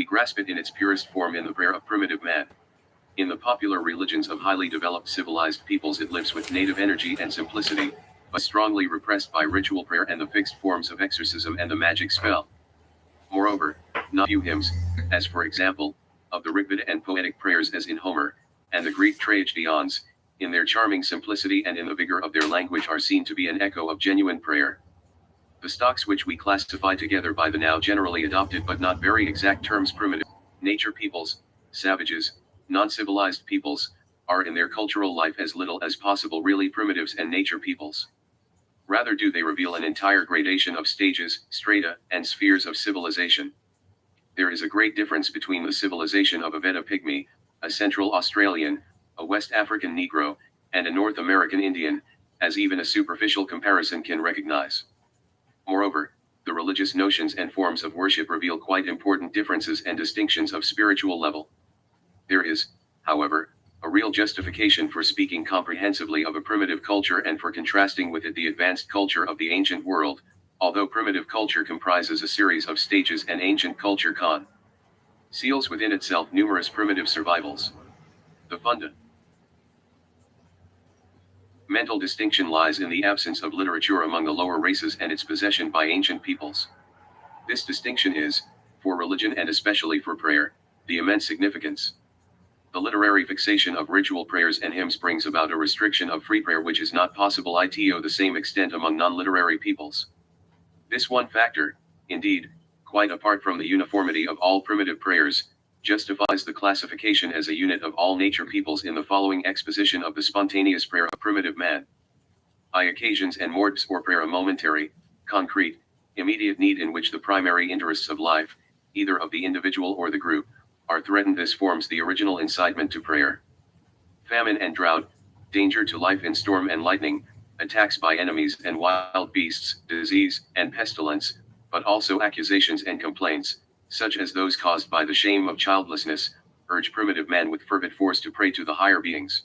grasp it in its purest form in the prayer of primitive man. In the popular religions of highly developed civilized peoples it lives with native energy and simplicity, but strongly repressed by ritual prayer and the fixed forms of exorcism and the magic spell. Moreover, not few hymns, as for example, of the Rigveda and poetic prayers as in Homer, and the Greek tragedians, in their charming simplicity and in the vigor of their language are seen to be an echo of genuine prayer. The stocks which we classify together by the now generally adopted but not very exact terms primitive, nature peoples, savages, non-civilized peoples, are in their cultural life as little as possible really primitives and nature peoples. Rather do they reveal an entire gradation of stages, strata, and spheres of civilization. There is a great difference between the civilization of a Veda pygmy, a Central Australian, a West African Negro, and a North American Indian, as even a superficial comparison can recognize. Moreover, the religious notions and forms of worship reveal quite important differences and distinctions of spiritual level. There is, however, a real justification for speaking comprehensively of a primitive culture and for contrasting with it the advanced culture of the ancient world, although primitive culture comprises a series of stages and ancient culture conceals within itself numerous primitive survivals. The fundamental distinction lies in the absence of literature among the lower races and its possession by ancient peoples. This distinction is, for religion and especially for prayer, the immense significance. The literary fixation of ritual prayers and hymns brings about a restriction of free prayer which is not possible to the same extent among non-literary peoples. This one factor, indeed, quite apart from the uniformity of all primitive prayers, justifies the classification as a unit of all nature peoples in the following exposition of the spontaneous prayer of primitive man. I occasions and morts or prayer a momentary, concrete, immediate need in which the primary interests of life, either of the individual or the group, are threatened. This forms the original incitement to prayer. Famine and drought, danger to life in storm and lightning, attacks by enemies and wild beasts, disease and pestilence, but also accusations and complaints, such as those caused by the shame of childlessness, urge primitive man with fervent force to pray to the higher beings.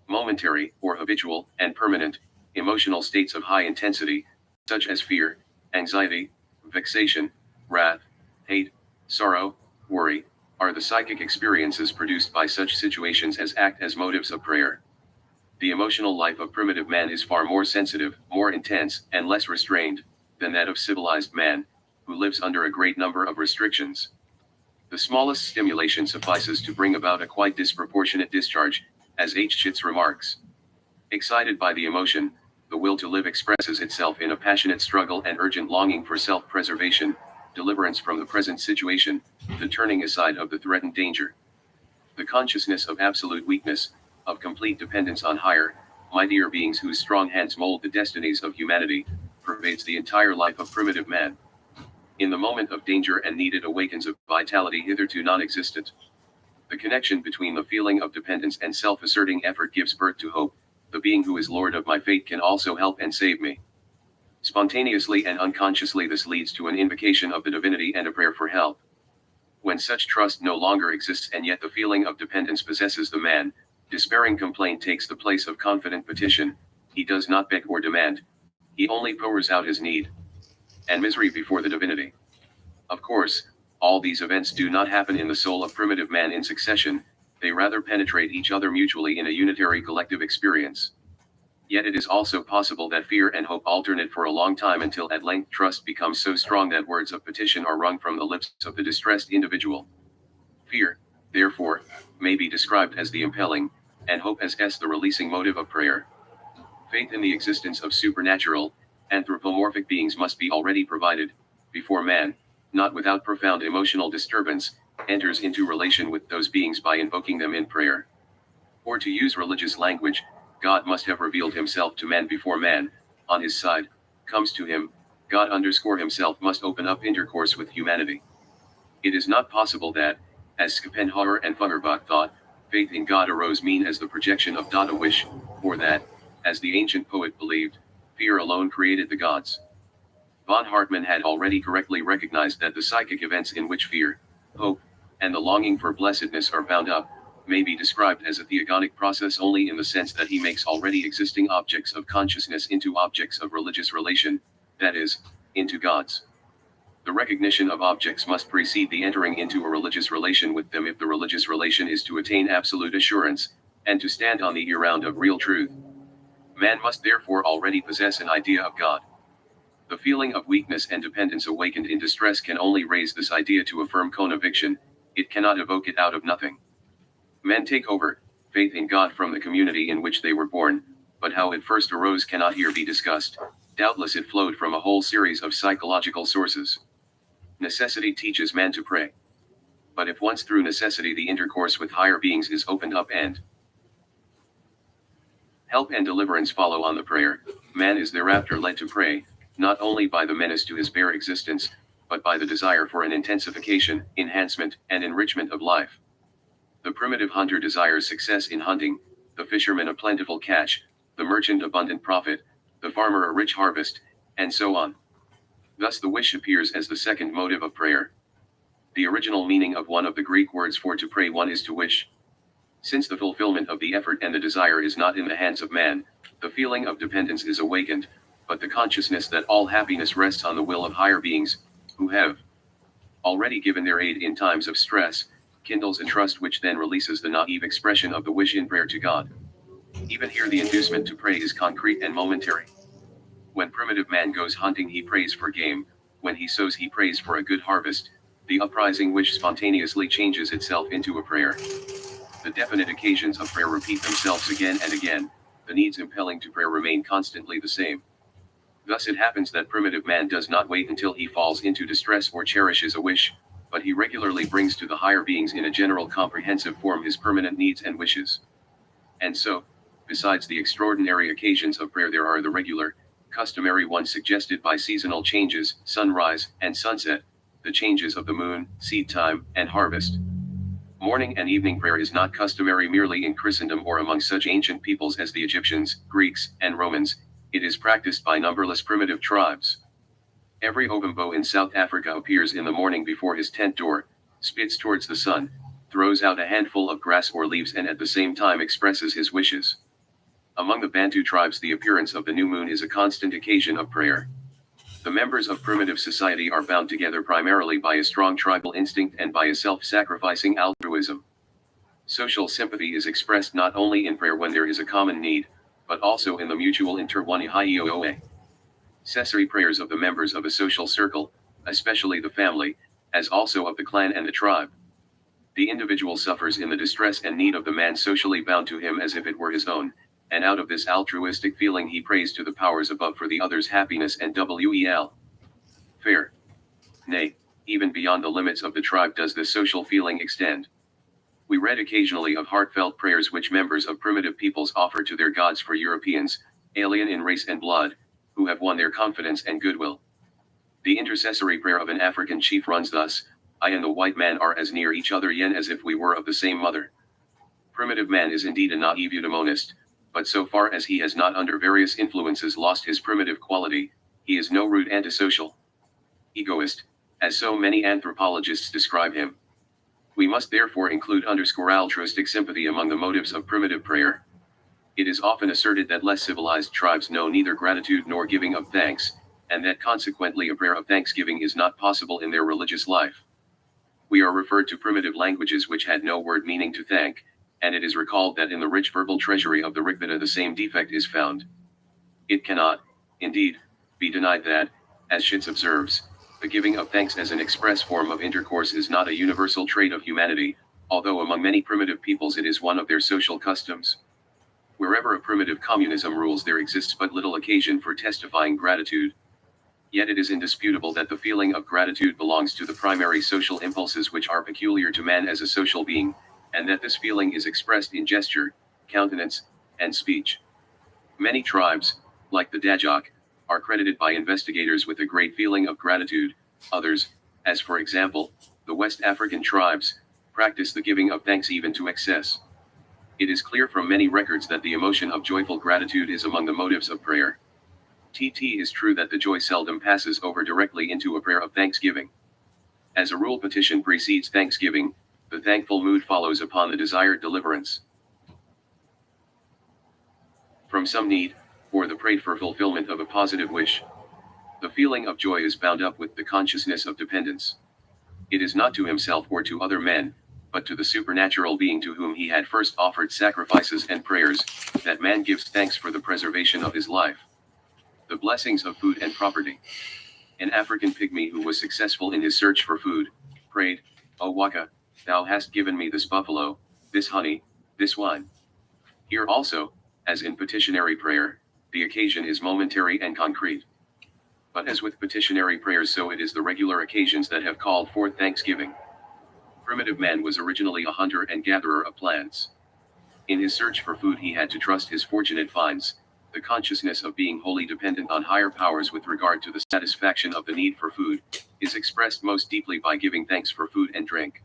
Momentary, or habitual, and permanent, emotional states of high intensity, such as fear, anxiety, vexation, wrath, hate, sorrow, worry, are the psychic experiences produced by such situations as act as motives of prayer. The emotional life of primitive man is far more sensitive, more intense, and less restrained than that of civilized man, who lives under a great number of restrictions. The smallest stimulation suffices to bring about a quite disproportionate discharge, as H. Schitz remarks. Excited by the emotion, the will to live expresses itself in a passionate struggle and urgent longing for self-preservation, deliverance from the present situation, the turning aside of the threatened danger. The consciousness of absolute weakness, of complete dependence on higher, mightier beings whose strong hands mold the destinies of humanity, pervades the entire life of primitive man. In the moment of danger and need it awakens a vitality hitherto non-existent. The connection between the feeling of dependence and self-asserting effort gives birth to hope. The being who is Lord of my fate can also help and save me. Spontaneously and unconsciously this leads to an invocation of the divinity and a prayer for help. When such trust no longer exists and yet the feeling of dependence possesses the man, despairing complaint takes the place of confident petition. He does not beg or demand. He only pours out his need and misery before the divinity. Of course, all these events do not happen in the soul of primitive man in succession, they rather penetrate each other mutually in a unitary collective experience. Yet it is also possible that fear and hope alternate for a long time until at length trust becomes so strong that words of petition are wrung from the lips of the distressed individual. Fear, therefore, may be described as the impelling, and hope as the releasing motive of prayer. Faith in the existence of supernatural, anthropomorphic beings must be already provided, before man, not without profound emotional disturbance, enters into relation with those beings by invoking them in prayer. Or to use religious language, God must have revealed himself to man before man, on his side, comes to him. God himself must open up intercourse with humanity. It is not possible that, as Schopenhauer and Feuerbach thought, faith in God arose mean as the projection of a wish, or that, as the ancient poet believed, fear alone created the gods. Von Hartmann had already correctly recognized that the psychic events in which fear, hope, and the longing for blessedness are bound up, may be described as a theogonic process only in the sense that he makes already existing objects of consciousness into objects of religious relation, that is, into gods. The recognition of objects must precede the entering into a religious relation with them if the religious relation is to attain absolute assurance, and to stand on the ground of real truth. Man must therefore already possess an idea of God. The feeling of weakness and dependence awakened in distress can only raise this idea to a firm conviction, it cannot evoke it out of nothing. Men take over faith in God from the community in which they were born, but how it first arose cannot here be discussed. Doubtless it flowed from a whole series of psychological sources. Necessity teaches man to pray. But if once through necessity the intercourse with higher beings is opened up and help and deliverance follow on the prayer, man is thereafter led to pray, not only by the menace to his bare existence, but by the desire for an intensification, enhancement, and enrichment of life. The primitive hunter desires success in hunting, the fisherman a plentiful catch, the merchant abundant profit, the farmer a rich harvest, and so on. Thus the wish appears as the second motive of prayer. The original meaning of one of the Greek words for to pray one is to wish. Since the fulfillment of the effort and the desire is not in the hands of man, the feeling of dependence is awakened, but the consciousness that all happiness rests on the will of higher beings, who have already given their aid in times of stress, kindles a trust which then releases the naive expression of the wish in prayer to God. Even here the inducement to pray is concrete and momentary. When primitive man goes hunting he prays for game, when he sows he prays for a good harvest, the uprising wish spontaneously changes itself into a prayer. The definite occasions of prayer repeat themselves again and again, the needs impelling to prayer remain constantly the same. Thus it happens that primitive man does not wait until he falls into distress or cherishes a wish, but he regularly brings to the higher beings in a general comprehensive form his permanent needs and wishes. And so, besides the extraordinary occasions of prayer there are the regular, customary ones suggested by seasonal changes, sunrise and sunset, the changes of the moon, seed time, and harvest. Morning and evening prayer is not customary merely in Christendom or among such ancient peoples as the Egyptians, Greeks, and Romans, it is practiced by numberless primitive tribes. Every Ovambo in South Africa appears in the morning before his tent door, spits towards the sun, throws out a handful of grass or leaves and at the same time expresses his wishes. Among the Bantu tribes the appearance of the new moon is a constant occasion of prayer. The members of primitive society are bound together primarily by a strong tribal instinct and by a self-sacrificing altruism. Social sympathy is expressed not only in prayer when there is a common need, but also in the mutual interwanihioa. Cesare prayers of the members of a social circle, especially the family, as also of the clan and the tribe. The individual suffers in the distress and need of the man socially bound to him as if it were his own, and out of this altruistic feeling he prays to the powers above for the other's happiness and fair. Nay, even beyond the limits of the tribe does this social feeling extend. We read occasionally of heartfelt prayers which members of primitive peoples offer to their gods for Europeans, alien in race and blood, who have won their confidence and goodwill. The intercessory prayer of an African chief runs thus: I and the white man are as near each other yen as if we were of the same mother. Primitive man is indeed a naive eudaemonist, but so far as he has not under various influences lost his primitive quality, he is no rude antisocial egoist, as so many anthropologists describe him. We must therefore include altruistic sympathy among the motives of primitive prayer. It is often asserted that less civilized tribes know neither gratitude nor giving of thanks, and that consequently a prayer of thanksgiving is not possible in their religious life. We are referred to primitive languages which had no word meaning to thank, and it is recalled that in the rich verbal treasury of the Rigveda the same defect is found. It cannot, indeed, be denied that, as Schütz observes, the giving of thanks as an express form of intercourse is not a universal trait of humanity, although among many primitive peoples it is one of their social customs. Wherever a primitive communism rules there exists but little occasion for testifying gratitude. Yet it is indisputable that the feeling of gratitude belongs to the primary social impulses which are peculiar to man as a social being, and that this feeling is expressed in gesture, countenance, and speech. Many tribes, like the Dajak, are credited by investigators with a great feeling of gratitude. Others, as for example, the West African tribes, practice the giving of thanks even to excess. It is clear from many records that the emotion of joyful gratitude is among the motives of prayer. It is true that the joy seldom passes over directly into a prayer of thanksgiving. As a rule, petition precedes thanksgiving, the thankful mood follows upon the desired deliverance from some need, or the prayed for fulfillment of a positive wish. The feeling of joy is bound up with the consciousness of dependence. It is not to himself or to other men, but to the supernatural being to whom he had first offered sacrifices and prayers, that man gives thanks for the preservation of his life. The blessings of food and property. An African pygmy who was successful in his search for food, prayed, "O Waka, thou hast given me this buffalo, this honey, this wine." Here also, as in petitionary prayer, the occasion is momentary and concrete. But as with petitionary prayers, so it is the regular occasions that have called forth thanksgiving. Primitive man was originally a hunter and gatherer of plants. In his search for food he had to trust his fortunate finds. The consciousness of being wholly dependent on higher powers with regard to the satisfaction of the need for food is expressed most deeply by giving thanks for food and drink.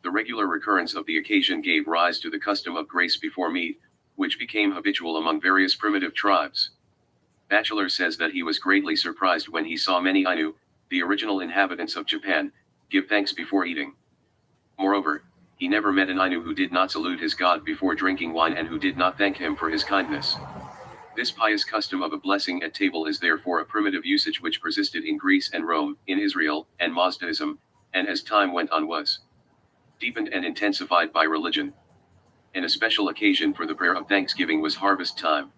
The regular recurrence of the occasion gave rise to the custom of grace before meat, which became habitual among various primitive tribes. Batchelor says that he was greatly surprised when he saw many Ainu, the original inhabitants of Japan, give thanks before eating. Moreover, he never met an Ainu who did not salute his god before drinking wine and who did not thank him for his kindness. This pious custom of a blessing at table is therefore a primitive usage which persisted in Greece and Rome, in Israel, and Mazdaism, and as time went on was deepened and intensified by religion. And a special occasion for the prayer of thanksgiving was harvest time.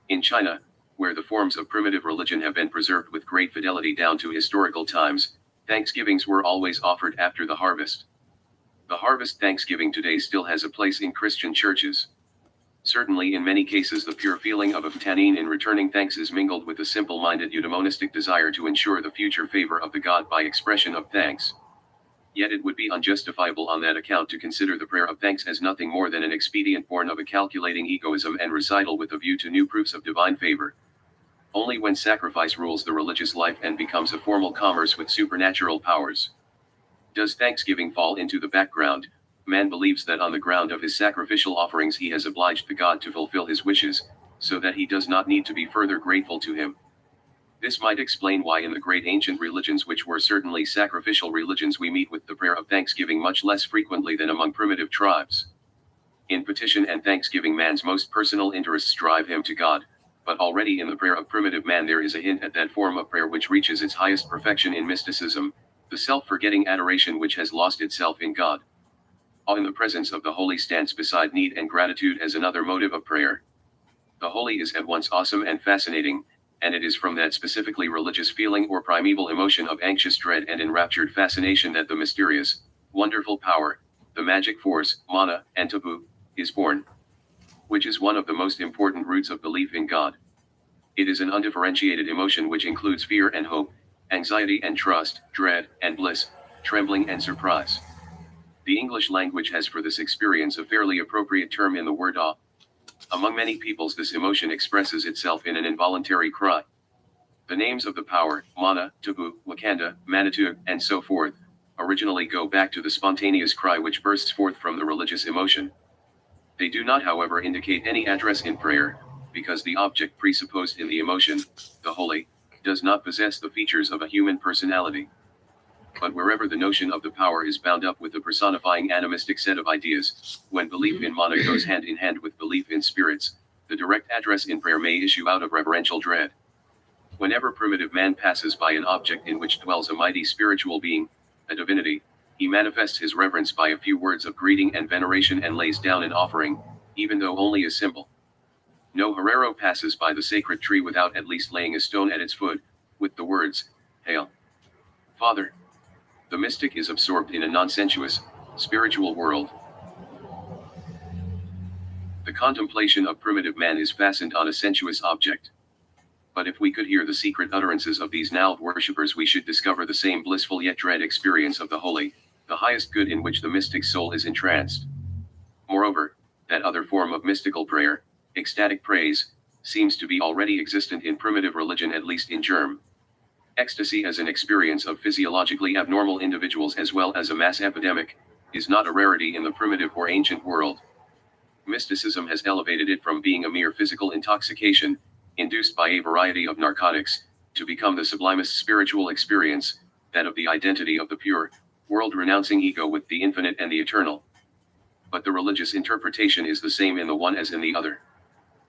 In China, where the forms of primitive religion have been preserved with great fidelity down to historical times, thanksgivings were always offered after the harvest. The harvest thanksgiving today still has a place in Christian churches. Certainly in many cases the pure feeling of tannin in returning thanks is mingled with a simple-minded eudaimonistic desire to ensure the future favor of the God by expression of thanks. Yet it would be unjustifiable on that account to consider the prayer of thanks as nothing more than an expedient born of a calculating egoism and recital with a view to new proofs of divine favor. Only when sacrifice rules the religious life and becomes a formal commerce with supernatural powers does thanksgiving fall into the background. Man believes that on the ground of his sacrificial offerings he has obliged the God to fulfill his wishes, so that he does not need to be further grateful to him. This might explain why in the great ancient religions, which were certainly sacrificial religions, we meet with the prayer of thanksgiving much less frequently than among primitive tribes. In petition and thanksgiving man's most personal interests drive him to God, but already in the prayer of primitive man there is a hint at that form of prayer which reaches its highest perfection in mysticism, the self-forgetting adoration which has lost itself in God. Awe in the presence of the holy stands beside need and gratitude as another motive of prayer. The holy is at once awesome and fascinating, and it is from that specifically religious feeling or primeval emotion of anxious dread and enraptured fascination that the mysterious, wonderful power, the magic force, mana, and tabu, is born. Which is one of the most important roots of belief in God. It is an undifferentiated emotion which includes fear and hope, anxiety and trust, dread and bliss, trembling and surprise. The English language has for this experience a fairly appropriate term in the word awe. Among many peoples this emotion expresses itself in an involuntary cry. The names of the power, mana, tabu, wakanda, manitou, and so forth, originally go back to the spontaneous cry which bursts forth from the religious emotion. They do not, however, indicate any address in prayer, because the object presupposed in the emotion, the holy, does not possess the features of a human personality. But wherever the notion of the power is bound up with the personifying animistic set of ideas, when belief in mana goes hand in hand with belief in spirits, the direct address in prayer may issue out of reverential dread. Whenever primitive man passes by an object in which dwells a mighty spiritual being, a divinity, he manifests his reverence by a few words of greeting and veneration and lays down an offering, even though only a symbol. No Herero passes by the sacred tree without at least laying a stone at its foot, with the words, "Hail, Father." The mystic is absorbed in a non-sensuous, spiritual world. The contemplation of primitive man is fastened on a sensuous object. But if we could hear the secret utterances of these now worshippers, we should discover the same blissful yet dread experience of the holy, the highest good in which the mystic soul is entranced. Moreover, that other form of mystical prayer, ecstatic praise, seems to be already existent in primitive religion, at least in germ. Ecstasy as an experience of physiologically abnormal individuals as well as a mass epidemic, is not a rarity in the primitive or ancient world. Mysticism has elevated it from being a mere physical intoxication, induced by a variety of narcotics, to become the sublimest spiritual experience, that of the identity of the pure, world-renouncing ego with the infinite and the eternal. But the religious interpretation is the same in the one as in the other.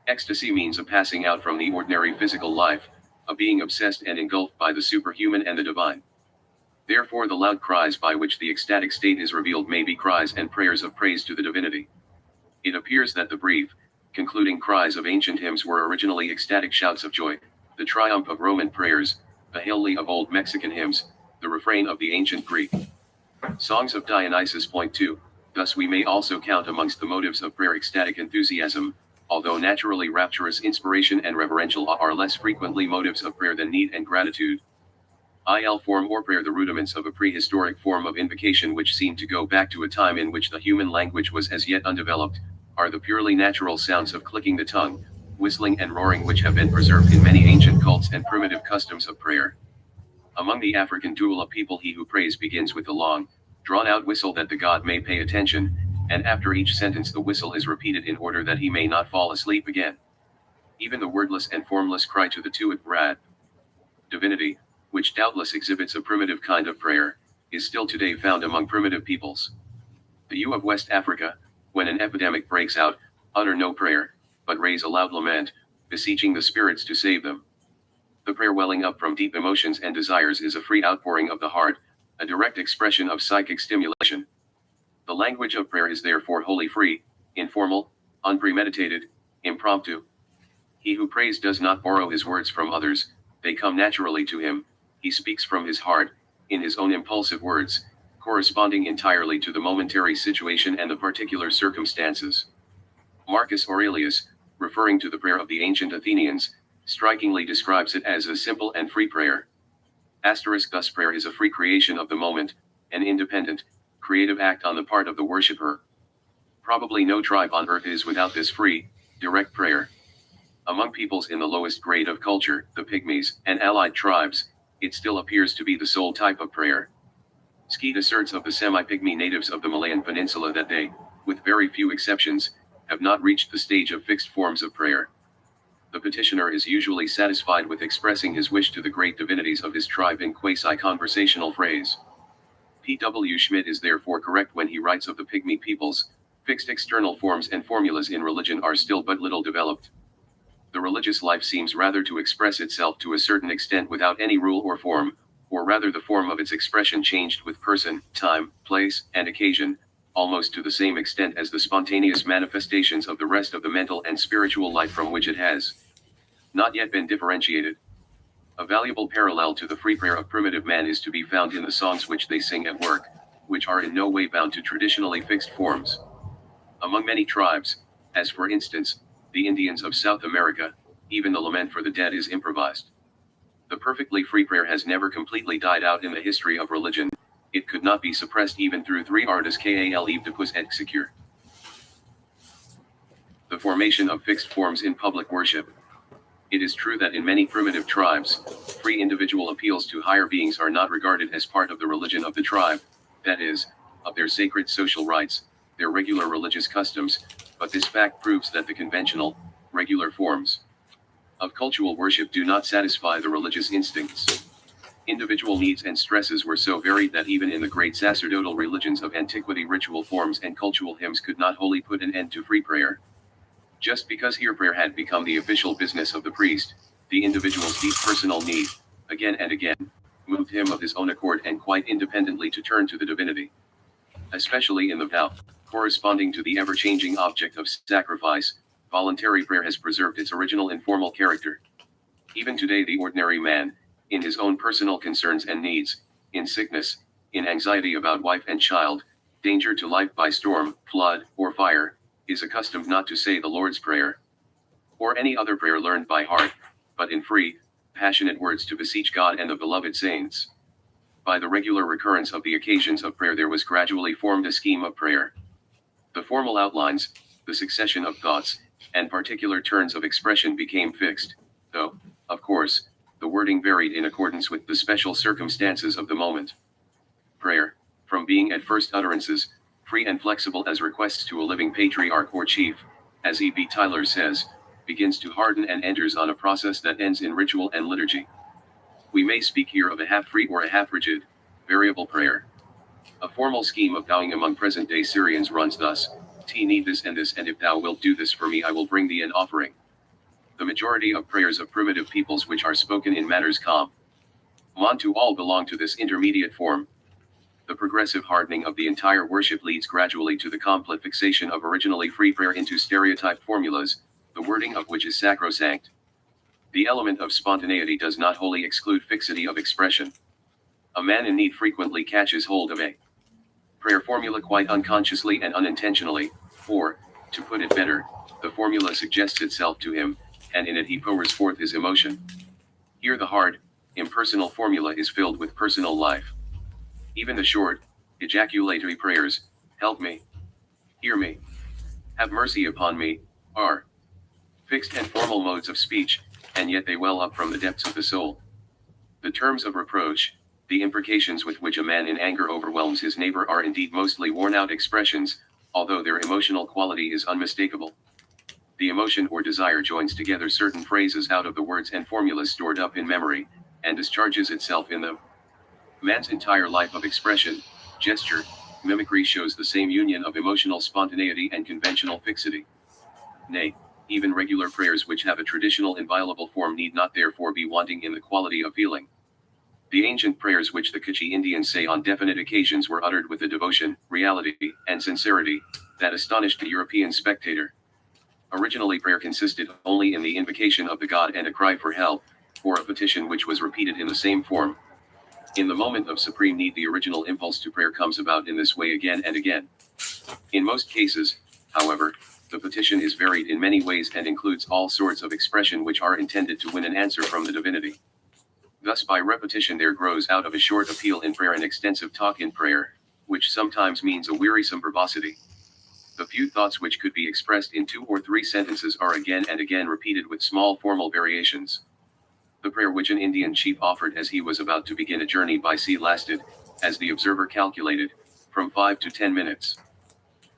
Ecstasy means a passing out from the ordinary physical life, a being obsessed and engulfed by the superhuman and the divine. Therefore the loud cries by which the ecstatic state is revealed may be cries and prayers of praise to the divinity. It appears that the brief, concluding cries of ancient hymns were originally ecstatic shouts of joy, the triumph of Roman prayers, the hail of old Mexican hymns, the refrain of the ancient Greek songs of Dionysus. Point 2. Thus we may also count amongst the motives of prayer ecstatic enthusiasm, although naturally rapturous inspiration and reverential awe are less frequently motives of prayer than need and gratitude. Form or prayer, the rudiments of a prehistoric form of invocation which seem to go back to a time in which the human language was as yet undeveloped, are the purely natural sounds of clicking the tongue, whistling and roaring which have been preserved in many ancient cults and primitive customs of prayer. Among the African Tula people, he who prays begins with a long, drawn-out whistle that the god may pay attention, and after each sentence the whistle is repeated in order that he may not fall asleep again. Even the wordless and formless cry to the Tuat Brad divinity, which doubtless exhibits a primitive kind of prayer, is still today found among primitive peoples. The Yu of West Africa, when an epidemic breaks out, utter no prayer, but raise a loud lament, beseeching the spirits to save them. The prayer welling up from deep emotions and desires is a free outpouring of the heart, a direct expression of psychic stimulation. The language of prayer is therefore wholly free, informal, unpremeditated, impromptu. He who prays does not borrow his words from others, they come naturally to him, he speaks from his heart, in his own impulsive words, corresponding entirely to the momentary situation and the particular circumstances. Marcus Aurelius, referring to the prayer of the ancient Athenians, strikingly describes it as a simple and free prayer. Thus prayer is a free creation of the moment, an independent, creative act on the part of the worshipper. Probably no tribe on earth is without this free, direct prayer. Among peoples in the lowest grade of culture, the Pygmies, and allied tribes, it still appears to be the sole type of prayer. Skeet asserts of the semi-Pygmy natives of the Malayan Peninsula that they, with very few exceptions, have not reached the stage of fixed forms of prayer. The petitioner is usually satisfied with expressing his wish to the great divinities of his tribe in quasi-conversational phrase. P.W. Schmidt is therefore correct when he writes of the Pygmy peoples, fixed external forms and formulas in religion are still but little developed. The religious life seems rather to express itself to a certain extent without any rule or form, or rather the form of its expression changed with person, time, place, and occasion, almost to the same extent as the spontaneous manifestations of the rest of the mental and spiritual life from which it has not yet been differentiated. A valuable parallel to the free prayer of primitive man is to be found in the songs which they sing at work, which are in no way bound to traditionally fixed forms. Among many tribes, as for instance, the Indians of South America, even the lament for the dead is improvised. The perfectly free prayer has never completely died out in the history of religion, it could not be suppressed even through 3 artis kal eve depus et secure. The formation of fixed forms in public worship. It is true that in many primitive tribes, free individual appeals to higher beings are not regarded as part of the religion of the tribe, that is, of their sacred social rites, their regular religious customs, but this fact proves that the conventional, regular forms of cultural worship do not satisfy the religious instincts. Individual needs and stresses were so varied that even in the great sacerdotal religions of antiquity ritual forms and cultural hymns could not wholly put an end to free prayer. Just because here prayer had become the official business of the priest, the individual's deep personal need, again and again, moved him of his own accord and quite independently to turn to the divinity. Especially in the vow, corresponding to the ever-changing object of sacrifice, voluntary prayer has preserved its original informal character. Even today the ordinary man, in his own personal concerns and needs, in sickness, in anxiety about wife and child, danger to life by storm, flood, or fire, is accustomed not to say the Lord's Prayer, or any other prayer learned by heart, but in free, passionate words to beseech God and the beloved saints. By the regular recurrence of the occasions of prayer there was gradually formed a scheme of prayer. The formal outlines, the succession of thoughts, and particular turns of expression became fixed, though, of course, the wording varied in accordance with the special circumstances of the moment. Prayer, from being at first utterances, free and flexible as requests to a living patriarch or chief, as E.B. Tyler says, begins to harden and enters on a process that ends in ritual and liturgy. We may speak here of a half-free or a half-rigid, variable prayer. A formal scheme of vowing among present-day Syrians runs thus: T need this, and if thou wilt do this for me I will bring thee an offering. The majority of prayers of primitive peoples which are spoken in manners calm, mon to all belong to this intermediate form. The progressive hardening of the entire worship leads gradually to the complete fixation of originally free prayer into stereotyped formulas, the wording of which is sacrosanct. The element of spontaneity does not wholly exclude fixity of expression. A man in need frequently catches hold of a prayer formula quite unconsciously and unintentionally, or, to put it better, the formula suggests itself to him, and in it he pours forth his emotion. Here the hard, impersonal formula is filled with personal life. Even the short, ejaculatory prayers, help me, hear me, have mercy upon me, are fixed and formal modes of speech, and yet they well up from the depths of the soul. The terms of reproach, the imprecations with which a man in anger overwhelms his neighbor are indeed mostly worn-out expressions, although their emotional quality is unmistakable. The emotion or desire joins together certain phrases out of the words and formulas stored up in memory, and discharges itself in them. Man's entire life of expression, gesture, mimicry shows the same union of emotional spontaneity and conventional fixity. Nay, even regular prayers which have a traditional inviolable form need not therefore be wanting in the quality of feeling. The ancient prayers which the Kutchi Indians say on definite occasions were uttered with a devotion, reality, and sincerity that astonished the European spectator. Originally prayer consisted only in the invocation of the god and a cry for help, or a petition which was repeated in the same form. In the moment of supreme need, the original impulse to prayer comes about in this way again and again. In most cases, however, the petition is varied in many ways and includes all sorts of expression which are intended to win an answer from the divinity. Thus by repetition there grows out of a short appeal in prayer an extensive talk in prayer, which sometimes means a wearisome verbosity. The few thoughts which could be expressed in 2 or 3 sentences are again and again repeated with small formal variations. The prayer which an Indian chief offered as he was about to begin a journey by sea lasted, as the observer calculated, from 5 to 10 minutes.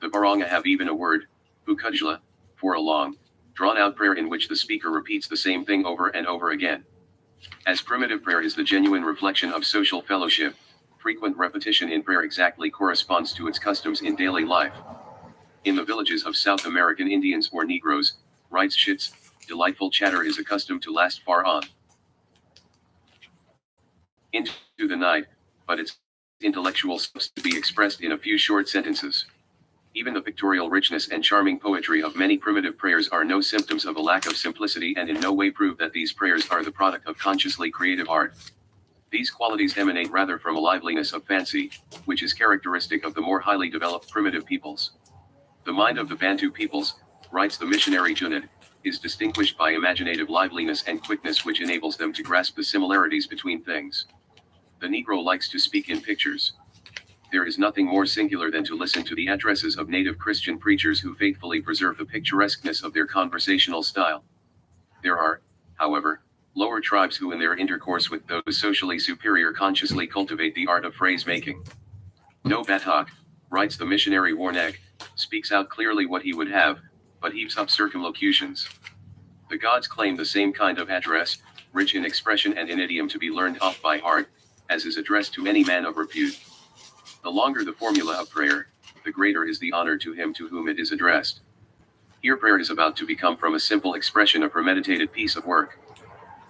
The Baranga have even a word, Ukujla, for a long, drawn-out prayer in which the speaker repeats the same thing over and over again. As primitive prayer is the genuine reflection of social fellowship, frequent repetition in prayer exactly corresponds to its customs in daily life. In the villages of South American Indians or Negroes, writes Schitz, delightful chatter is accustomed to last far on into the night, but its intellectual substance to be expressed in a few short sentences. Even the pictorial richness and charming poetry of many primitive prayers are no symptoms of a lack of simplicity and in no way prove that these prayers are the product of consciously creative art. These qualities emanate rather from a liveliness of fancy, which is characteristic of the more highly developed primitive peoples. The mind of the Bantu peoples, writes the missionary Junid, is distinguished by imaginative liveliness and quickness which enables them to grasp the similarities between things. The Negro likes to speak in pictures. There is nothing more singular than to listen to the addresses of native Christian preachers who faithfully preserve the picturesqueness of their conversational style. There are, however, lower tribes who in their intercourse with those socially superior consciously cultivate the art of phrase-making. No Batak, writes the missionary Warnegg, speaks out clearly what he would have, but heaps up circumlocutions. The gods claim the same kind of address, rich in expression and in idiom to be learned off by heart, as is addressed to any man of repute. The longer the formula of prayer, the greater is the honor to him to whom it is addressed. Here prayer is about to become from a simple expression a premeditated piece of work.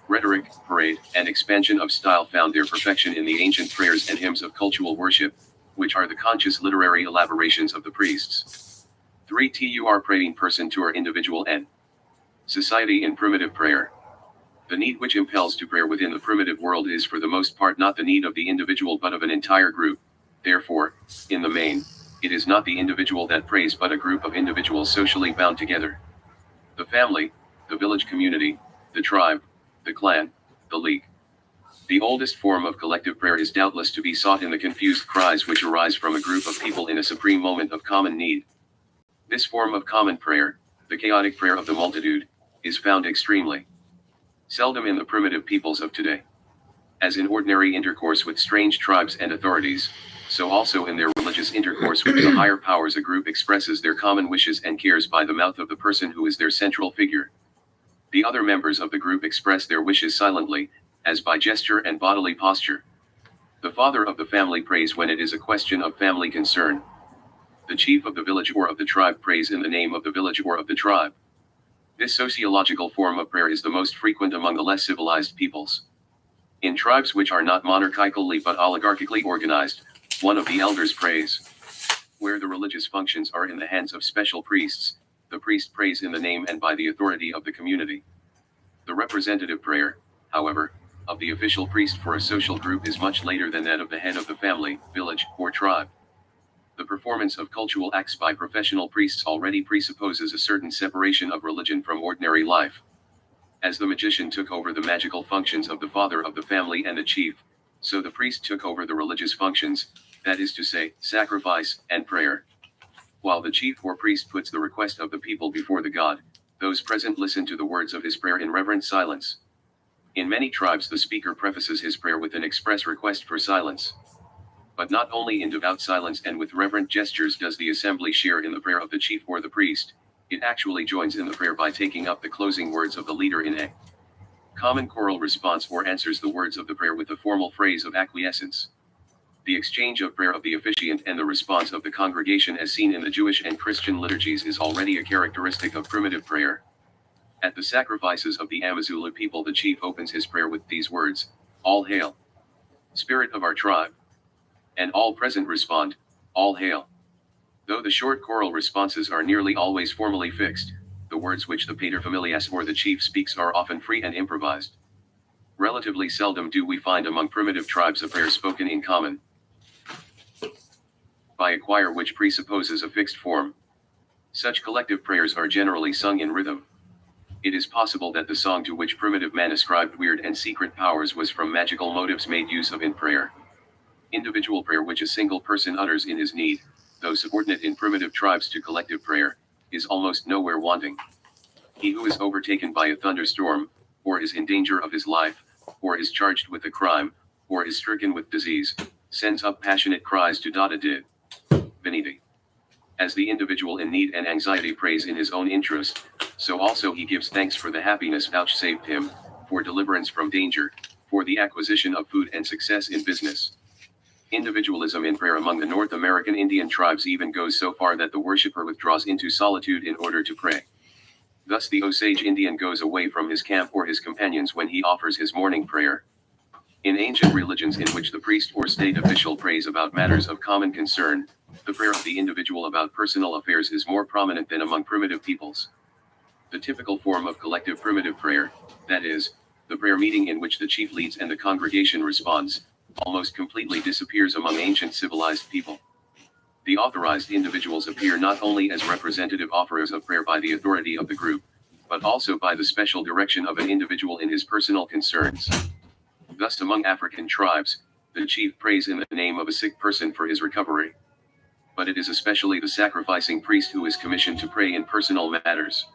Rhetoric, parade, and expansion of style found their perfection in the ancient prayers and hymns of cultural worship, which are the conscious literary elaborations of the priests. 3 Tur praying person to our individual and society in primitive prayer. The need which impels to prayer within the primitive world is for the most part not the need of the individual but of an entire group. Therefore, in the main, it is not the individual that prays but a group of individuals socially bound together. The family, the village community, the tribe, the clan, the league. The oldest form of collective prayer is doubtless to be sought in the confused cries which arise from a group of people in a supreme moment of common need. This form of common prayer, the chaotic prayer of the multitude, is found extremely seldom in the primitive peoples of today. As in ordinary intercourse with strange tribes and authorities, so also in their religious intercourse with the higher powers a group expresses their common wishes and cares by the mouth of the person who is their central figure. The other members of the group express their wishes silently, as by gesture and bodily posture. The father of the family prays when it is a question of family concern. The chief of the village or of the tribe prays in the name of the village or of the tribe. This sociological form of prayer is the most frequent among the less civilized peoples. In tribes which are not monarchically but oligarchically organized, one of the elders prays. Where the religious functions are in the hands of special priests, the priest prays in the name and by the authority of the community. The representative prayer, however, of the official priest for a social group is much later than that of the head of the family, village, or tribe. The performance of cultural acts by professional priests already presupposes a certain separation of religion from ordinary life. As the magician took over the magical functions of the father of the family and the chief, so the priest took over the religious functions, that is to say, sacrifice and prayer. While the chief or priest puts the request of the people before the god, those present listen to the words of his prayer in reverent silence. In many tribes the speaker prefaces his prayer with an express request for silence. But not only in devout silence and with reverent gestures does the assembly share in the prayer of the chief or the priest, it actually joins in the prayer by taking up the closing words of the leader in a common choral response or answers the words of the prayer with the formal phrase of acquiescence. The exchange of prayer of the officiant and the response of the congregation as seen in the Jewish and Christian liturgies is already a characteristic of primitive prayer. At the sacrifices of the Amazulu people the chief opens his prayer with these words, "All hail, Spirit of our tribe." And all present respond, "All hail." Though the short choral responses are nearly always formally fixed, the words which the paterfamilias or the chief speaks are often free and improvised. Relatively seldom do we find among primitive tribes a prayer spoken in common by a choir which presupposes a fixed form. Such collective prayers are generally sung in rhythm. It is possible that the song to which primitive man ascribed weird and secret powers was from magical motives made use of in prayer. Individual prayer which a single person utters in his need, though subordinate in primitive tribes to collective prayer, is almost nowhere wanting. He who is overtaken by a thunderstorm, or is in danger of his life, or is charged with a crime, or is stricken with disease, sends up passionate cries to Dada Did. Viniti. As the individual in need and anxiety prays in his own interest, so also he gives thanks for the happiness vouchsafed him, for deliverance from danger, for the acquisition of food and success in business. Individualism in prayer among the North American Indian tribes even goes so far that the worshipper withdraws into solitude in order to pray. Thus the Osage Indian goes away from his camp or his companions when he offers his morning prayer. In ancient religions in which the priest or state official prays about matters of common concern, the prayer of the individual about personal affairs is more prominent than among primitive peoples. The typical form of collective primitive prayer, that is, the prayer meeting in which the chief leads and the congregation responds, almost completely disappears among ancient civilized people. The authorized individuals appear not only as representative offerers of prayer by the authority of the group, but also by the special direction of an individual in his personal concerns. Thus among African tribes, the chief prays in the name of a sick person for his recovery. But it is especially the sacrificing priest who is commissioned to pray in personal matters.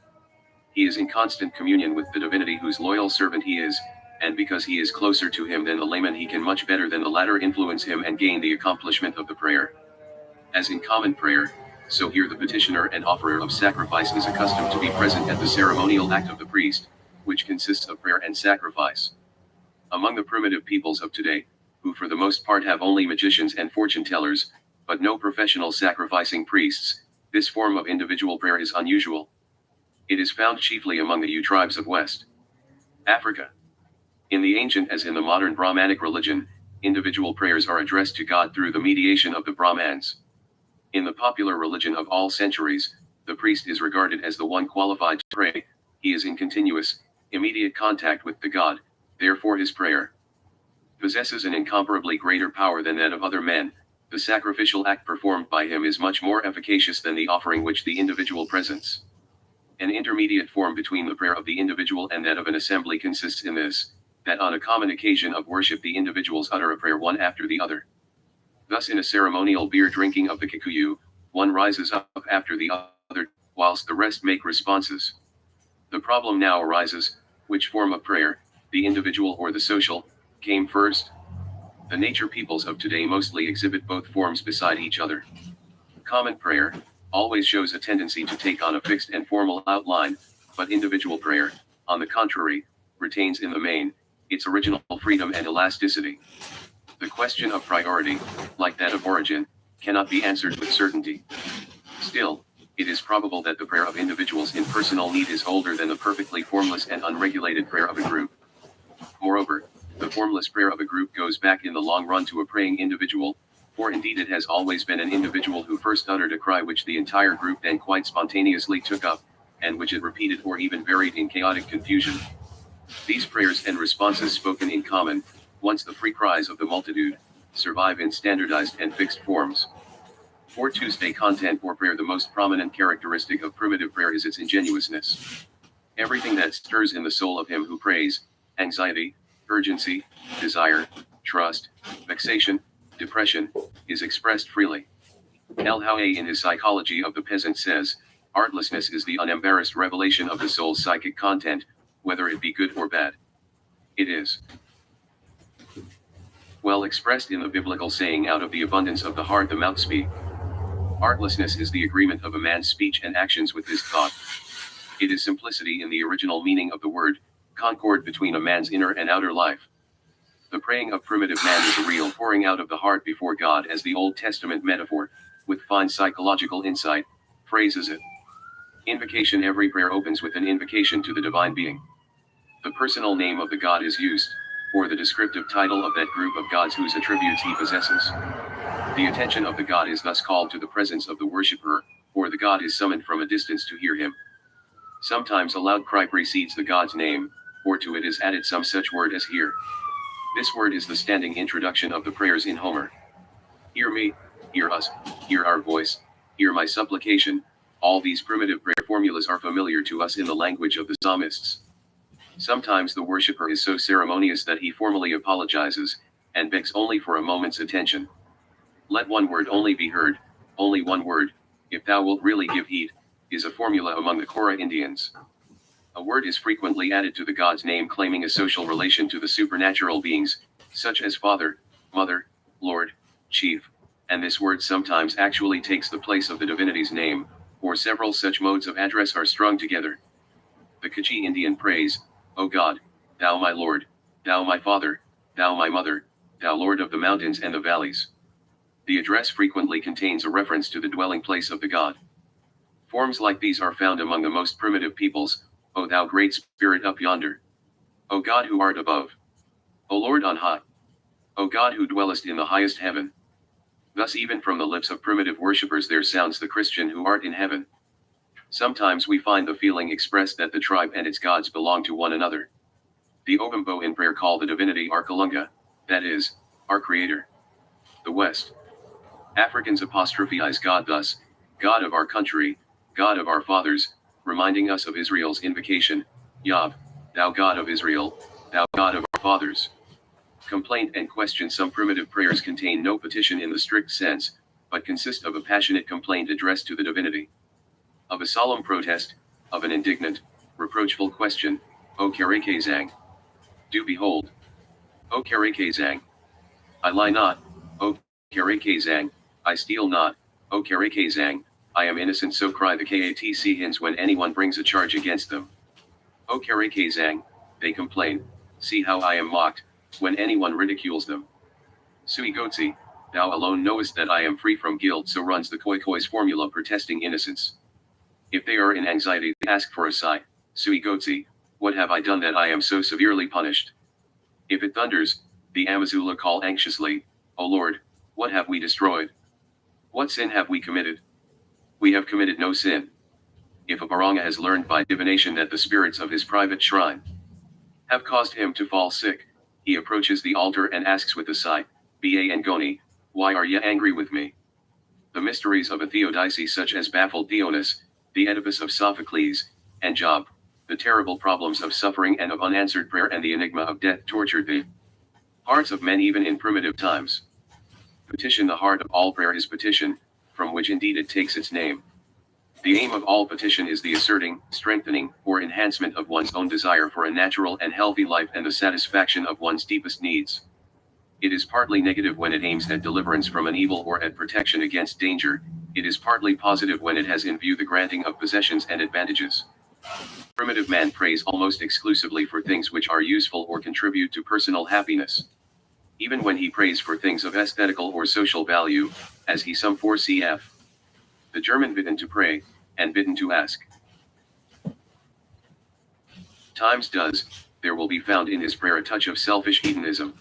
He is in constant communion with the divinity whose loyal servant he is, and because he is closer to him than the layman he can much better than the latter influence him and gain the accomplishment of the prayer. As in common prayer, so here the petitioner and offerer of sacrifice is accustomed to be present at the ceremonial act of the priest, which consists of prayer and sacrifice. Among the primitive peoples of today, who for the most part have only magicians and fortune tellers, but no professional sacrificing priests, this form of individual prayer is unusual. It is found chiefly among the Ute tribes of West Africa. In the ancient as in the modern Brahmanic religion, individual prayers are addressed to God through the mediation of the Brahmans. In the popular religion of all centuries, the priest is regarded as the one qualified to pray. He is in continuous, immediate contact with the God, therefore his prayer possesses an incomparably greater power than that of other men. The sacrificial act performed by him is much more efficacious than the offering which the individual presents. An intermediate form between the prayer of the individual and that of an assembly consists in this, that on a common occasion of worship the individuals utter a prayer one after the other. Thus in a ceremonial beer drinking of the Kikuyu, one rises up after the other, whilst the rest make responses. The problem now arises, which form of prayer, the individual or the social, came first? The nature peoples of today mostly exhibit both forms beside each other. Common prayer always shows a tendency to take on a fixed and formal outline, but individual prayer, on the contrary, retains in the main its original freedom and elasticity. The question of priority, like that of origin, cannot be answered with certainty. Still, it is probable that the prayer of individuals in personal need is older than the perfectly formless and unregulated prayer of a group. Moreover, the formless prayer of a group goes back in the long run to a praying individual, for indeed it has always been an individual who first uttered a cry which the entire group then quite spontaneously took up, and which it repeated or even varied in chaotic confusion. These prayers and responses spoken in common, once the free cries of the multitude, survive in standardized and fixed forms. For Tuesday content or prayer, the most prominent characteristic of primitive prayer is its ingenuousness. Everything that stirs in the soul of him who prays, anxiety, urgency, desire, trust, vexation, depression, is expressed freely. L. Howe in his Psychology of the Peasant says, artlessness is the unembarrassed revelation of the soul's psychic content, whether it be good or bad. It is well expressed in the biblical saying, out of the abundance of the heart the mouth speaks. Artlessness is the agreement of a man's speech and actions with his thought. It is simplicity in the original meaning of the word, concord between a man's inner and outer life. The praying of primitive man is a real pouring out of the heart before God, as the Old Testament metaphor, with fine psychological insight, phrases it. Invocation. Every prayer opens with an invocation to the divine being. The personal name of the God is used, or the descriptive title of that group of gods whose attributes he possesses. The attention of the God is thus called to the presence of the worshipper, or the God is summoned from a distance to hear him. Sometimes a loud cry precedes the God's name, or to it is added some such word as hear. This word is the standing introduction of the prayers in Homer. Hear me, hear us, hear our voice, hear my supplication. All these primitive prayer formulas are familiar to us in the language of the psalmists. Sometimes the worshipper is so ceremonious that he formally apologizes, and begs only for a moment's attention. Let one word only be heard, only one word, if thou wilt really give heed, is a formula among the Kora Indians. A word is frequently added to the God's name claiming a social relation to the supernatural beings, such as Father, Mother, Lord, Chief, and this word sometimes actually takes the place of the divinity's name, or several such modes of address are strung together. The Kutchi Indian prays, O God, thou my Lord, thou my Father, thou my Mother, thou Lord of the mountains and the valleys. The address frequently contains a reference to the dwelling place of the God. Forms like these are found among the most primitive peoples. O thou great Spirit up yonder. O God who art above. O Lord on high. O God who dwellest in the highest heaven. Thus even from the lips of primitive worshippers there sounds the Christian who art in heaven. Sometimes we find the feeling expressed that the tribe and its gods belong to one another. The Ovambo in prayer call the divinity Arkalunga, that is, our Creator. The West Africans apostrophize God thus, God of our country, God of our fathers, reminding us of Israel's invocation, Yahv, thou God of Israel, thou God of our fathers. Complaint and question. Some primitive prayers contain no petition in the strict sense, but consist of a passionate complaint addressed to the divinity. Of a solemn protest, of an indignant, reproachful question, O Kerekezang. Do behold. O Kerekezang. I lie not, O Kerekezang, I steal not, O Kerekezang, I am innocent. So cry the Katc when anyone brings a charge against them. O Kerekezang, they complain, see how I am mocked, when anyone ridicules them. Sui Gotsi, thou alone knowest that I am free from guilt. So runs the Khoikhoi formula protesting innocence. If they are in anxiety, they ask for a sigh, Sui Gotsi, what have I done that I am so severely punished? If it thunders, the Amazula call anxiously, O Lord, what have we destroyed? What sin have we committed? We have committed no sin. If a Baranga has learned by divination that the spirits of his private shrine have caused him to fall sick, he approaches the altar and asks with a sigh, Ba and Goni, why are ye angry with me? The mysteries of a Theodicy such as baffled Theonis, the Oedipus of Sophocles, and Job, the terrible problems of suffering and of unanswered prayer and the enigma of death tortured the hearts of men even in primitive times. Petition. The heart of all prayer is petition, from which indeed it takes its name. The aim of all petition is the asserting, strengthening, or enhancement of one's own desire for a natural and healthy life and the satisfaction of one's deepest needs. It is partly negative when it aims at deliverance from an evil or at protection against danger. It is partly positive when it has in view the granting of possessions and advantages. Primitive man prays almost exclusively for things which are useful or contribute to personal happiness. Even when he prays for things of aesthetical or social value, as he some 4 cf. The German bitten to pray, and bidden to ask. Times does, there will be found in his prayer a touch of selfish hedonism.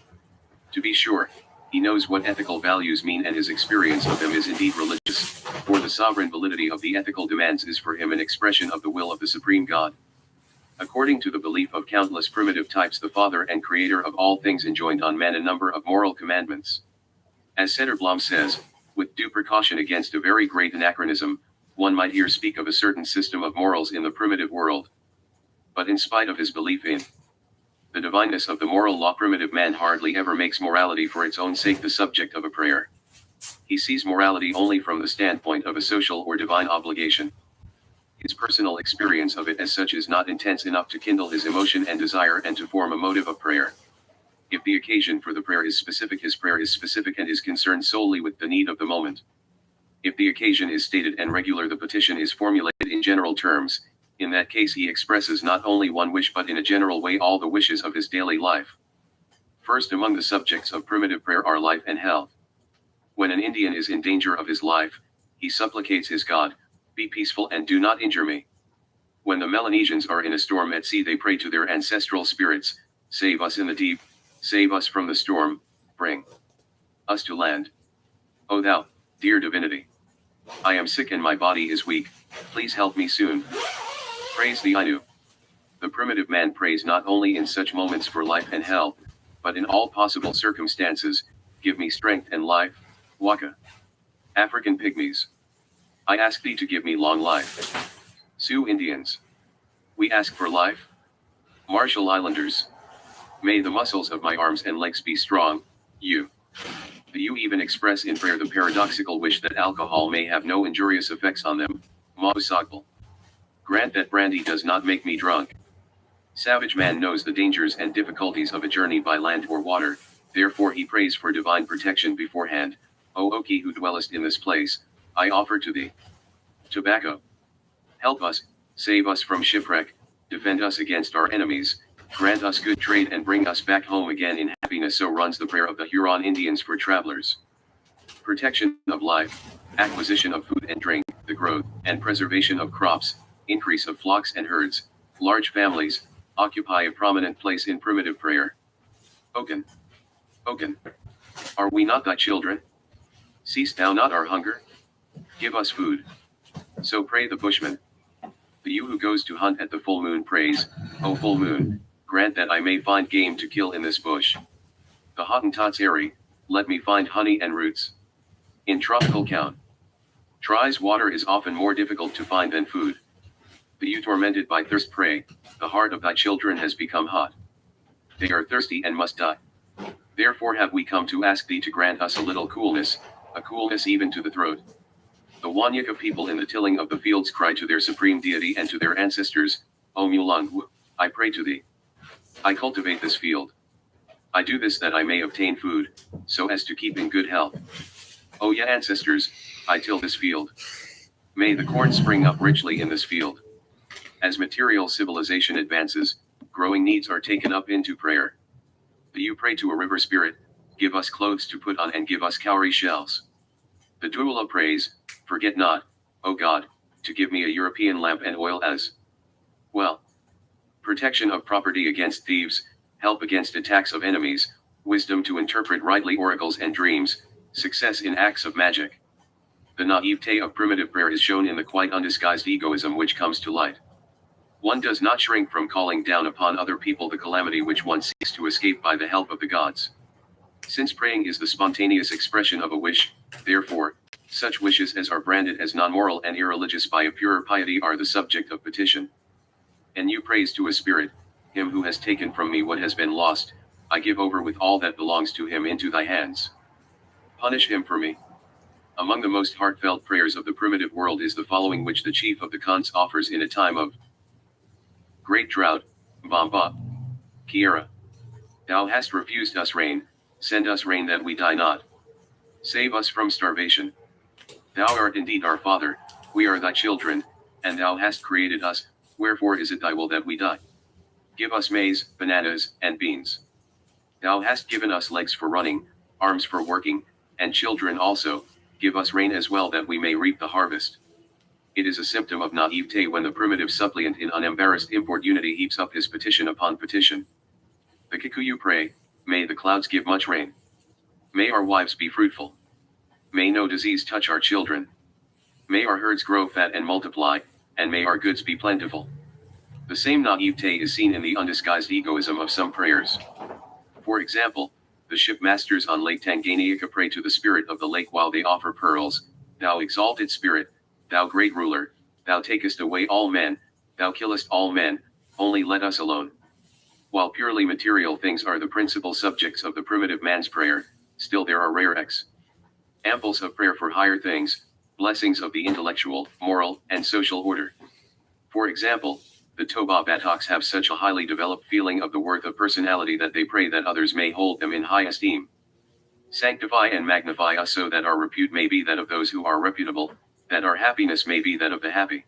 To be sure, he knows what ethical values mean and his experience of them is indeed religious, for the sovereign validity of the ethical demands is for him an expression of the will of the supreme God. According to the belief of countless primitive types, the Father and Creator of all things enjoined on man a number of moral commandments. As Sederblom says, with due precaution against a very great anachronism, one might here speak of a certain system of morals in the primitive world. But in spite of his belief in the divineness of the moral law, primitive man hardly ever makes morality for its own sake the subject of a prayer. He sees morality only from the standpoint of a social or divine obligation. His personal experience of it as such is not intense enough to kindle his emotion and desire and to form a motive of prayer. If the occasion for the prayer is specific, his prayer is specific and is concerned solely with the need of the moment. If the occasion is stated and regular, the petition is formulated in general terms. In that case, he expresses not only one wish but in a general way all the wishes of his daily life. First among the subjects of primitive prayer are life and health. When an Indian is in danger of his life, he supplicates his God, "Be peaceful and do not injure me." When the Melanesians are in a storm at sea, they pray to their ancestral spirits, "Save us in the deep, save us from the storm, bring us to land. O thou, dear divinity, I am sick and my body is weak, please help me soon." Praise the Ainu. The primitive man prays not only in such moments for life and health, but in all possible circumstances, "Give me strength and life, Waka." African Pygmies. I ask thee to give me long life. Sioux Indians. We ask for life. Marshall Islanders. May the muscles of my arms and legs be strong, you. The you even express in prayer the paradoxical wish that alcohol may have no injurious effects on them, Mausagpal. Grant that brandy does not make me drunk. Savage man knows the dangers and difficulties of a journey by land or water, therefore he prays for divine protection beforehand. O Oki, who dwellest in this place, I offer to thee tobacco. Help us, save us from shipwreck, defend us against our enemies, grant us good trade and bring us back home again in happiness. So runs the prayer of the Huron Indians for travelers. Protection of life, acquisition of food and drink, the growth and preservation of crops, increase of flocks and herds, large families, occupy a prominent place in primitive prayer. Oken. Oken. Are we not thy children? Seest thou not our hunger? Give us food. So pray the Bushman. The you who goes to hunt at the full moon prays, "O full moon, grant that I may find game to kill in this bush." The Hottentots airy, "Let me find honey and roots." In tropical count. Tries water is often more difficult to find than food. The you tormented by thirst pray, "The heart of thy children has become hot. They are thirsty and must die. Therefore have we come to ask thee to grant us a little coolness, a coolness even to the throat." The Wanyika people in the tilling of the fields cry to their supreme deity and to their ancestors, "O Mulung, I pray to thee. I cultivate this field. I do this that I may obtain food, so as to keep in good health. O ye ancestors, I till this field. May the corn spring up richly in this field." As material civilization advances, growing needs are taken up into prayer. The you pray to a river spirit, "Give us clothes to put on and give us cowrie shells." The Duula prays, "Forget not, O God, to give me a European lamp and oil as well. Protection of property against thieves, help against attacks of enemies, wisdom to interpret rightly oracles and dreams, success in acts of magic." The naivete of primitive prayer is shown in the quite undisguised egoism which comes to light. One does not shrink from calling down upon other people the calamity which one seeks to escape by the help of the gods. Since praying is the spontaneous expression of a wish, therefore, such wishes as are branded as non-moral and irreligious by a purer piety are the subject of petition. And you praise to a spirit, "Him who has taken from me what has been lost, I give over with all that belongs to him into thy hands. Punish him for me." Among the most heartfelt prayers of the primitive world is the following which the chief of the Khans offers in a time of great drought, Bamba. Kiera. Thou hast refused us rain, send us rain that we die not. Save us from starvation. Thou art indeed our Father, we are thy children, and thou hast created us, wherefore is it thy will that we die? Give us maize, bananas, and beans. Thou hast given us legs for running, arms for working, and children also, give us rain as well that we may reap the harvest. It is a symptom of naivete when the primitive suppliant in unembarrassed importunity heaps up his petition upon petition. The Kikuyu pray, "May the clouds give much rain. May our wives be fruitful. May no disease touch our children. May our herds grow fat and multiply, and may our goods be plentiful." The same naivete is seen in the undisguised egoism of some prayers. For example, the shipmasters on Lake Tanganyika pray to the spirit of the lake while they offer pearls, "Thou exalted spirit, thou great ruler, thou takest away all men, thou killest all men, only let us alone." While purely material things are the principal subjects of the primitive man's prayer, still there are rare examples of prayer for higher things, blessings of the intellectual, moral, and social order. For example, the Toba Bataks have such a highly developed feeling of the worth of personality that they pray that others may hold them in high esteem. "Sanctify and magnify us so that our repute may be that of those who are reputable, that our happiness may be that of the happy."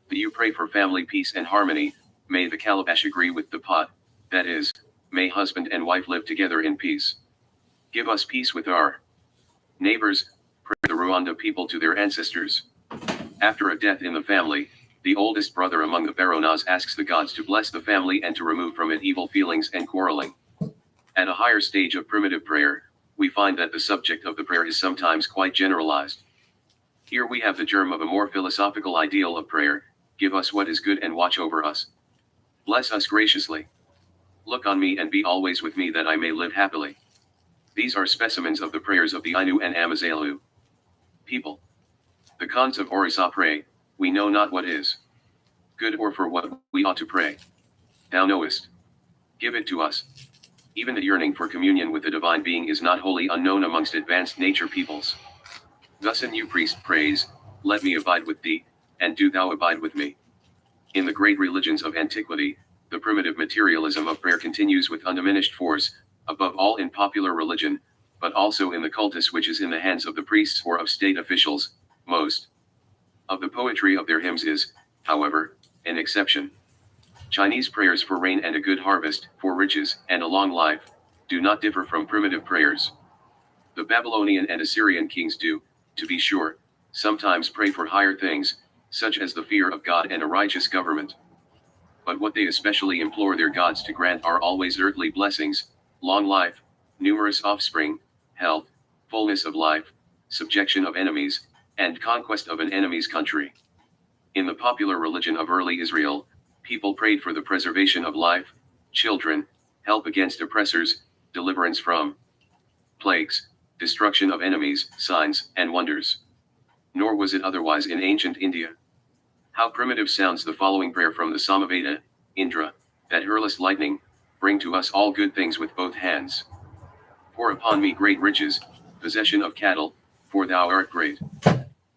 The You pray for family peace and harmony, "May the calabash agree with the pot," that is, may husband and wife live together in peace. "Give us peace with our neighbors," pray the Rwanda people to their ancestors. After a death in the family, the oldest brother among the Baronas asks the gods to bless the family and to remove from it evil feelings and quarreling. At a higher stage of primitive prayer, we find that the subject of the prayer is sometimes quite generalized. Here we have the germ of a more philosophical ideal of prayer: "Give us what is good and watch over us. Bless us graciously. Look on me and be always with me that I may live happily." These are specimens of the prayers of the Ainu and Amazulu people. The Khans of Orissa pray, "We know not what is good or for what we ought to pray. Thou knowest. Give it to us." Even the yearning for communion with the divine being is not wholly unknown amongst advanced nature peoples. Thus a new priest prays, "Let me abide with thee, and do thou abide with me." In the great religions of antiquity, the primitive materialism of prayer continues with undiminished force, above all in popular religion, but also in the cultus which is in the hands of the priests or of state officials. Most of the poetry of their hymns is, however, an exception. Chinese prayers for rain and a good harvest, for riches, and a long life, do not differ from primitive prayers. The Babylonian and Assyrian kings do, to be sure, sometimes pray for higher things, such as the fear of God and a righteous government. But what they especially implore their gods to grant are always earthly blessings: long life, numerous offspring, health, fullness of life, subjection of enemies, and conquest of an enemy's country. In the popular religion of early Israel, people prayed for the preservation of life, children, help against oppressors, deliverance from plagues, destruction of enemies, signs, and wonders. Nor was it otherwise in ancient India. How primitive sounds the following prayer from the Samaveda: "Indra, that hurlest lightning, bring to us all good things with both hands. Pour upon me great riches, possession of cattle, for thou art great."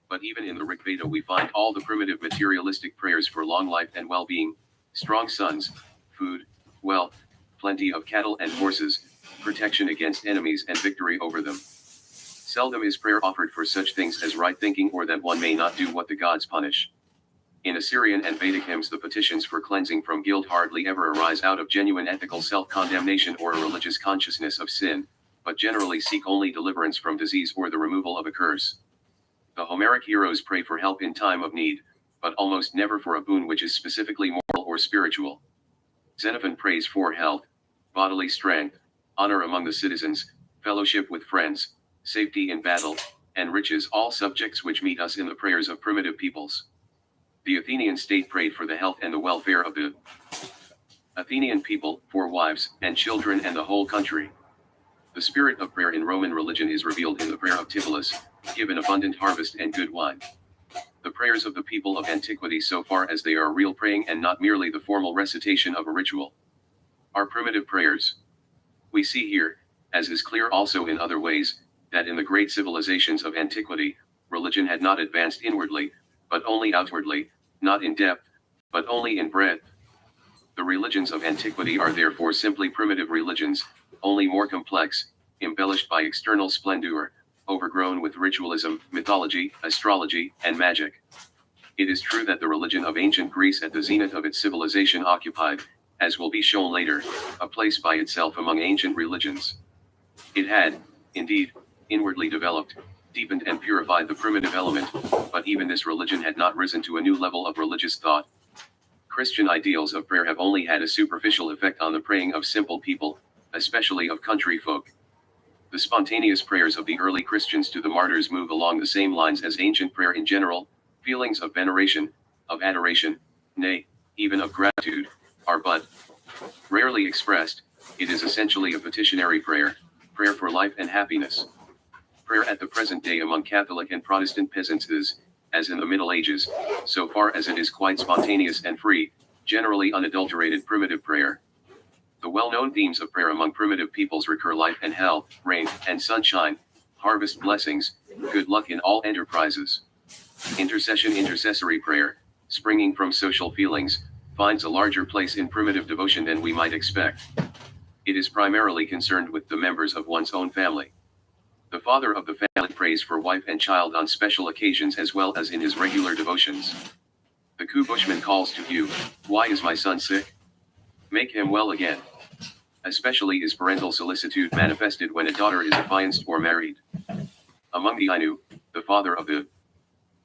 But even in the Rig Veda we find all the primitive materialistic prayers for long life and well-being: strong sons, food, wealth, plenty of cattle and horses, protection against enemies and victory over them. Seldom is prayer offered for such things as right thinking or that one may not do what the gods punish. In Assyrian and Vedic hymns the petitions for cleansing from guilt hardly ever arise out of genuine ethical self-condemnation or a religious consciousness of sin, but generally seek only deliverance from disease or the removal of a curse. The Homeric heroes pray for help in time of need, but almost never for a boon which is specifically moral or spiritual. Xenophon prays for health, bodily strength, honor among the citizens, fellowship with friends, safety in battle, and riches, all subjects which meet us in the prayers of primitive peoples. The Athenian state prayed for the health and the welfare of the Athenian people, for wives and children and the whole country. The spirit of prayer in Roman religion is revealed in the prayer of Tibullus: "Give an abundant harvest and good wine." The prayers of the people of antiquity, so far as they are real praying and not merely the formal recitation of a ritual, are primitive prayers. We see here, as is clear also in other ways, that in the great civilizations of antiquity, religion had not advanced inwardly, but only outwardly, not in depth, but only in breadth. The religions of antiquity are therefore simply primitive religions, only more complex, embellished by external splendor, overgrown with ritualism, mythology, astrology, and magic. It is true that the religion of ancient Greece at the zenith of its civilization occupied, as will be shown later, a place by itself among ancient religions. It had, indeed, inwardly developed, deepened and purified the primitive element, but even this religion had not risen to a new level of religious thought. Christian ideals of prayer have only had a superficial effect on the praying of simple people, especially of country folk. The spontaneous prayers of the early Christians to the martyrs move along the same lines as ancient prayer in general. Feelings of veneration, of adoration, nay, even of gratitude, are but rarely expressed. It is essentially a petitionary prayer, prayer for life and happiness. Prayer at the present day among Catholic and Protestant peasants is, as in the Middle Ages, so far as it is quite spontaneous and free, generally unadulterated primitive prayer. The well-known themes of prayer among primitive peoples recur: life and health, rain and sunshine, harvest blessings, good luck in all enterprises. Intercessory prayer, springing from social feelings, finds a larger place in primitive devotion than we might expect. It is primarily concerned with the members of one's own family. The father of the family prays for wife and child on special occasions as well as in his regular devotions. The Bushman calls to you, "Why is my son sick? Make him well again." Especially is parental solicitude manifested when a daughter is affianced or married. Among the Ainu, the father of the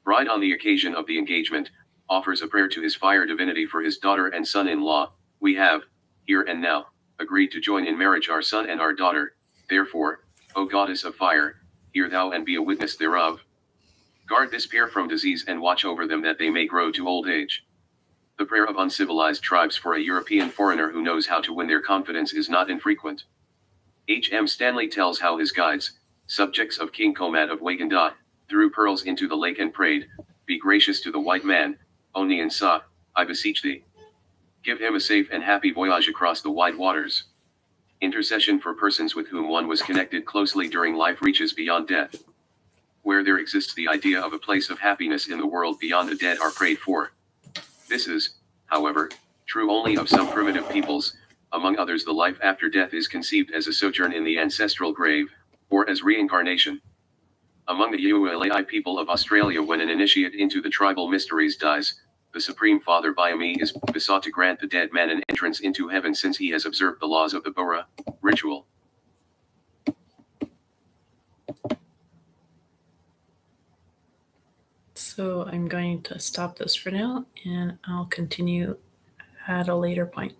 bride on the occasion of the engagement offers a prayer to his fire divinity for his daughter and son-in-law. "We have, here and now, agreed to join in marriage our son and our daughter. Therefore, O goddess of fire, hear thou and be a witness thereof. Guard this pair from disease and watch over them that they may grow to old age." The prayer of uncivilized tribes for a European foreigner who knows how to win their confidence is not infrequent. H. M. Stanley tells how his guides, subjects of King Komad of Waganda, threw pearls into the lake and prayed, "Be gracious to the white man, Oni and Sa, I beseech thee. Give him a safe and happy voyage across the wide waters." Intercession for persons with whom one was connected closely during life reaches beyond death. Where there exists the idea of a place of happiness in the world beyond the dead are prayed for. This is, however, true only of some primitive peoples. Among others, the life after death is conceived as a sojourn in the ancestral grave, or as reincarnation. Among the Yuwalai people of Australia, when an initiate into the tribal mysteries dies, the Supreme Father Bayami is besought to grant the dead man an entrance into heaven since he has observed the laws of the Bora ritual. So I'm going to stop this for now, and I'll continue at a later point.